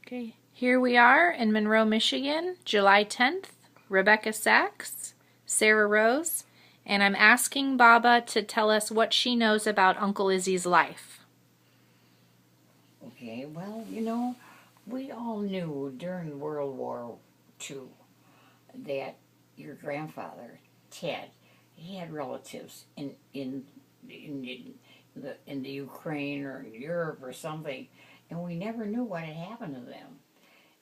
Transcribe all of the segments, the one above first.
Okay, here we are in Monroe, Michigan, July 10th. Rebecca Sachs, Sarah Rose, and I'm asking Baba to tell us what she knows about Uncle Izzie's life. Okay, well, we all knew during World War II that your grandfather, Ted, he had relatives in the Ukraine or in Europe or something, and we never knew what had happened to them.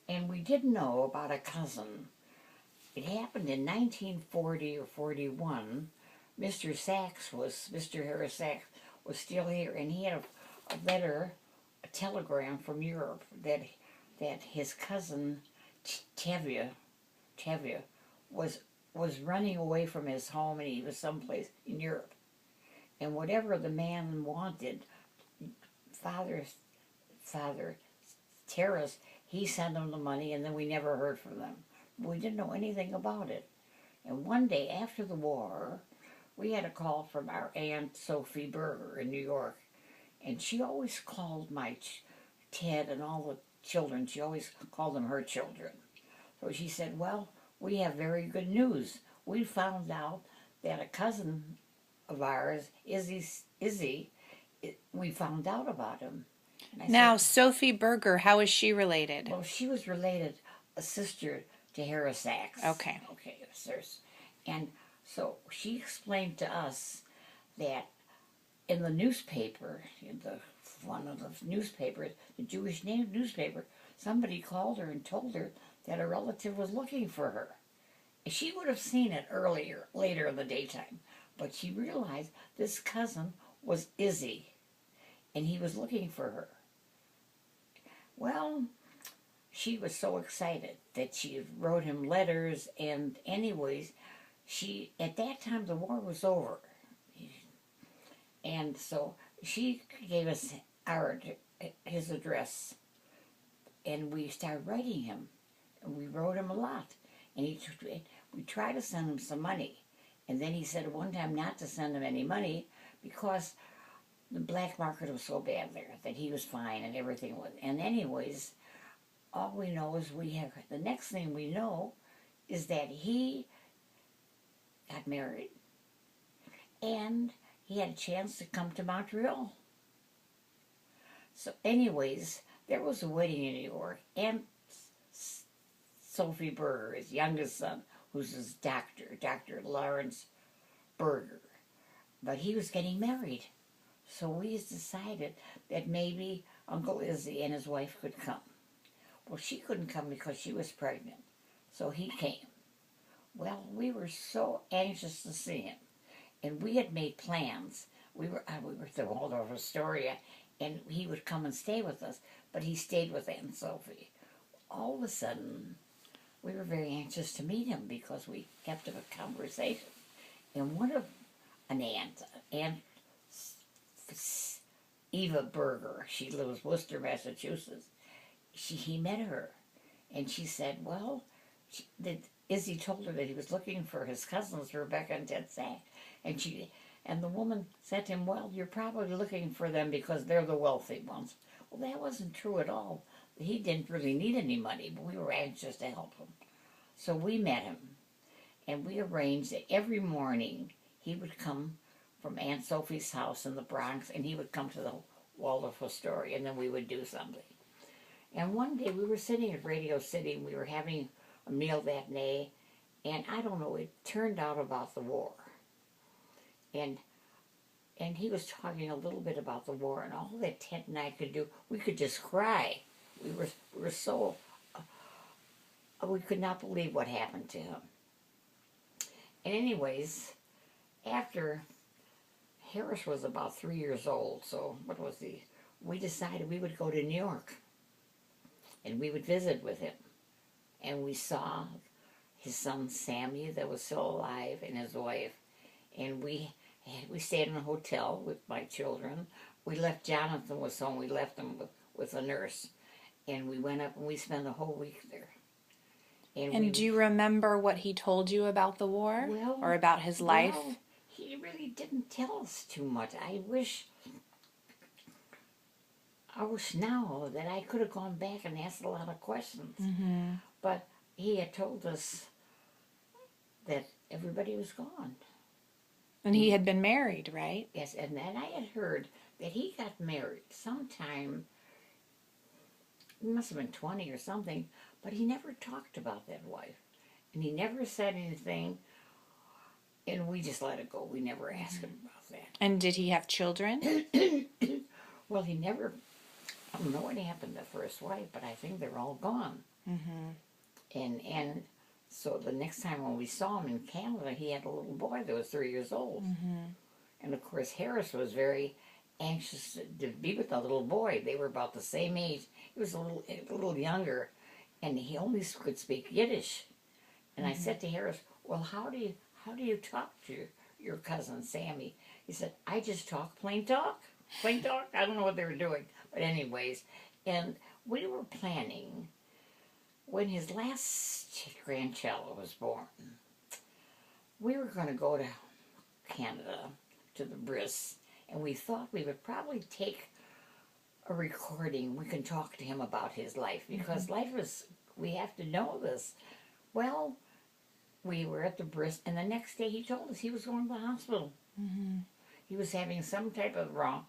And we did know about a cousin. It happened in 1940 or 41. Mr. Harris Sachs was still here, and he had a letter, a telegram from Europe that his cousin Tevye was running away from his home, and he was someplace in Europe. And whatever the man wanted, father Terrace, he sent them the money, and then we never heard from them. We didn't know anything about it. And one day after the war, we had a call from our Aunt Sophie Berger in New York, and she always called my Ted and all the children, she always called them her children. So she said, well, we have very good news. We found out that a cousin of ours, Issie, we found out about him. Now, Sophie Berger, how is she related? Well, she was related, a sister to Harris Sachs. Okay. Okay, and so she explained to us that in the newspaper, one of the newspapers, the Jewish newspaper, somebody called her and told her that a relative was looking for her. She would have seen it later in the daytime, but she realized this cousin was Issie, and he was looking for her. Well, she was so excited that she wrote him letters, and anyways, at that time the war was over, and so she gave us his address, and we started writing him, and we wrote him a lot, and we tried to send him some money, and then he said at one time not to send him any money because the black market was so bad there that he was fine and everything was. And anyways, all we know is the next thing we know is that he got married and he had a chance to come to Montreal. So anyways, there was a wedding in New York, and Sophie Berger, his youngest son, who's his doctor, Dr. Lawrence Berger, but he was getting married. So we decided that maybe Uncle Issie and his wife could come. Well, she couldn't come because she was pregnant, so he came. Well, we were so anxious to see him, and we had made plans. We were at the Waldorf Astoria, and he would come and stay with us, but he stayed with Aunt Sophie. All of a sudden, we were very anxious to meet him because we kept up a conversation, and one of an aunt Eva Berger, she lives in Worcester, Massachusetts. He met her, and she said, well, Issie told her that he was looking for his cousins, Rebecca and Ted Sachs, and the woman said to him, well, you're probably looking for them because they're the wealthy ones. Well, that wasn't true at all. He didn't really need any money, but we were anxious to help him. So we met him, and we arranged that every morning he would come from Aunt Sophie's house in the Bronx, and he would come to the Waldorf Astoria, and then we would do something. And one day we were sitting at Radio City, and we were having a meal that day, and I don't know, it turned out about the war. And he was talking a little bit about the war, and all that Ted and I could do, we could just cry. We were so, we could not believe what happened to him. And anyways, after Harris was about 3 years old, so we decided we would go to New York, and we would visit with him. And we saw his son Sammy that was still alive and his wife, and we stayed in a hotel with my children. We left Jonathan was home. We left him with a nurse, and we went up and we spent the whole week there. And do you remember what he told you about the war, or about his life? Well, he really didn't tell us too much. I wish I wish now that I could have gone back and asked a lot of questions. Mm-hmm. But he had told us that everybody was gone. And he had been married, right? Yes, and then I had heard that he got married sometime, it must have been 20 or something, but he never talked about that wife. And he never said anything, and we just let it go. We never asked him about that. And did he have children? Well, he never, I don't know what happened to the first wife, but I think they're all gone. Mm-hmm. And so the next time when we saw him in Canada, he had a little boy that was 3 years old. Mm-hmm. And of course, Harris was very anxious to be with the little boy. They were about the same age. He was a little younger, and he only could speak Yiddish. And I said to Harris, "Well, how do you talk to your cousin Sammy?" He said, "I just talk plain talk, plain talk." I don't know what they were doing, but anyways, and we were planning when his last grandchild was born. We were going to go to Canada to the bris, and we thought we would probably take a recording. We can talk to him about his life, because life is, we have to know this. Well, we were at the bris, and the next day he told us he was going to the hospital. Mm-hmm. He was having some type of wrong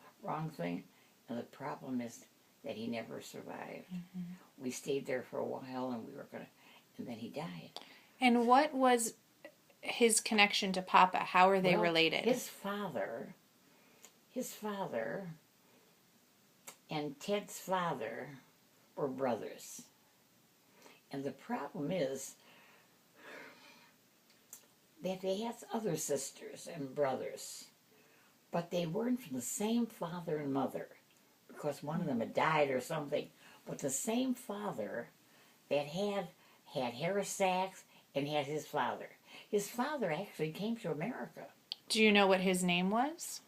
thing, and the problem is that he never survived. Mm-hmm. We stayed there for a while, and and then he died. And what was his connection to Papa? How are they related? His father and Ted's father were brothers. And the problem is that they had other sisters and brothers, but they weren't from the same father and mother, because one of them had died or something. But the same father that had Harris Sachs and had his father. His father actually came to America. Do you know what his name was?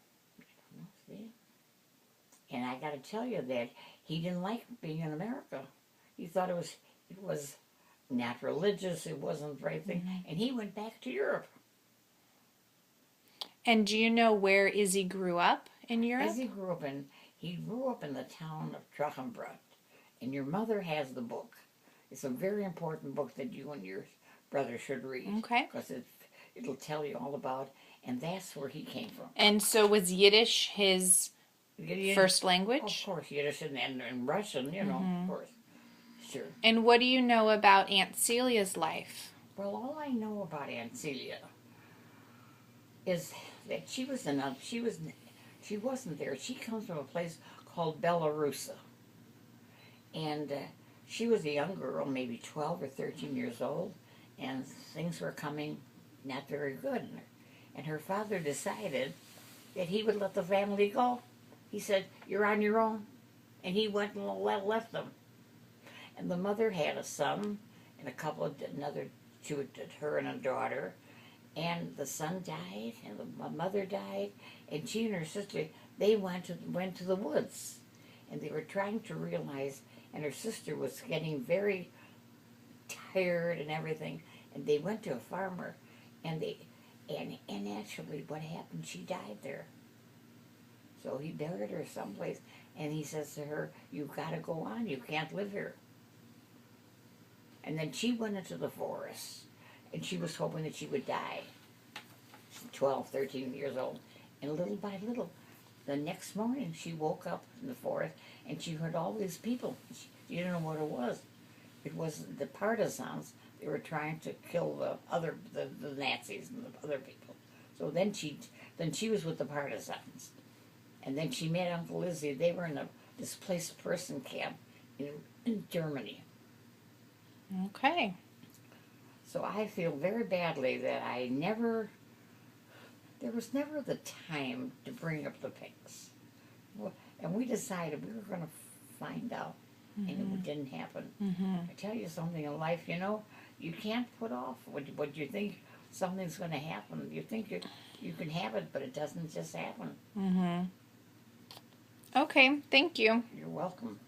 And I got to tell you that he didn't like being in America. He thought it was not religious. It wasn't the right thing, and he went back to Europe. And do you know where Izzy grew up in Europe? Izzy grew up in the town of Drachenbrot, and your mother has the book. It's a very important book that you and your brother should read. Okay. Because it'll tell you all about, and that's where he came from. And so was Yiddish his first language? Of course, Yiddish and Russian, you know, of course. Sure. And what do you know about Aunt Celia's life? Well, all I know about Aunt Celia is that she wasn't there. She comes from a place called Belarusa. And she was a young girl, maybe 12 or 13 years old, and things were coming not very good. And her father decided that he would let the family go. He said, "You're on your own." And he went and left them. And the mother had a son and her and a daughter. And the son died, and the mother died, and she and her sister, they went to the woods. And they were trying to realize, and her sister was getting very tired and everything, and they went to a farmer, and actually what happened, she died there. So he buried her someplace, and he says to her, "You've got to go on, you can't live here." And then she went into the forest, and she was hoping that she would die. She's 12, 13 years old. And little by little, the next morning, she woke up in the forest, and she heard all these people. She didn't know what it was. It was the partisans. They were trying to kill the Nazis and the other people. So then she was with the partisans. And then she met Uncle Izzy. They were in a displaced person camp in Germany. Okay. So I feel very badly that there was never the time to bring up the pigs. And we decided we were going to find out, and it didn't happen. I tell you something in life, you can't put off what you think something's going to happen. You think you can have it, but it doesn't just happen. Okay, thank you. You're welcome.